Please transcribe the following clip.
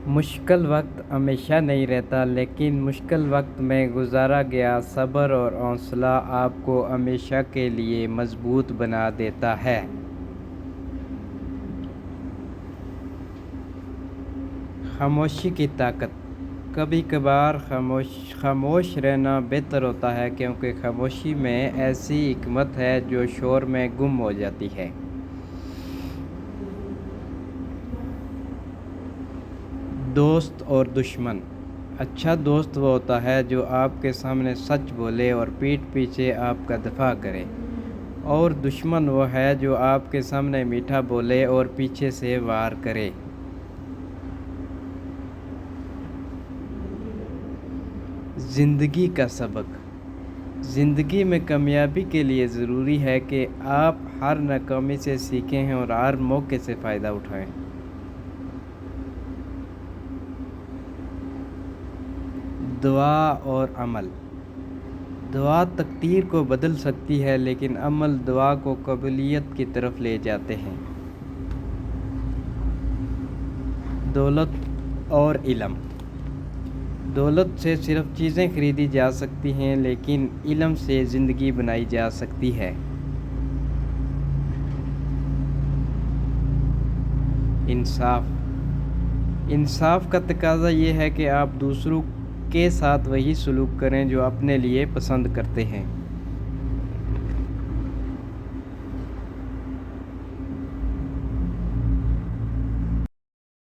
مشکل وقت ہمیشہ نہیں رہتا، لیکن مشکل وقت میں گزارا گیا صبر اور حوصلہ آپ کو ہمیشہ کے لیے مضبوط بنا دیتا ہے۔ خاموشی کی طاقت۔ کبھی کبھار خاموش رہنا بہتر ہوتا ہے، کیونکہ خاموشی میں ایسی حکمت ہے جو شور میں گم ہو جاتی ہے۔ دوست اور دشمن۔ اچھا دوست وہ ہوتا ہے جو آپ کے سامنے سچ بولے اور پیٹھ پیچھے آپ کا دفاع کرے، اور دشمن وہ ہے جو آپ کے سامنے میٹھا بولے اور پیچھے سے وار کرے۔ زندگی کا سبق۔ زندگی میں کامیابی کے لیے ضروری ہے کہ آپ ہر ناکامی سے سیکھیں اور ہر موقع سے فائدہ اٹھائیں۔ دعا اور عمل۔ دعا تقدیر کو بدل سکتی ہے، لیکن عمل دعا کو قبولیت کی طرف لے جاتے ہیں۔ دولت اور علم۔ دولت سے صرف چیزیں خریدی جا سکتی ہیں، لیکن علم سے زندگی بنائی جا سکتی ہے۔ انصاف۔ انصاف کا تقاضا یہ ہے کہ آپ دوسروں کے ساتھ وہی سلوک کریں جو اپنے لیے پسند کرتے ہیں۔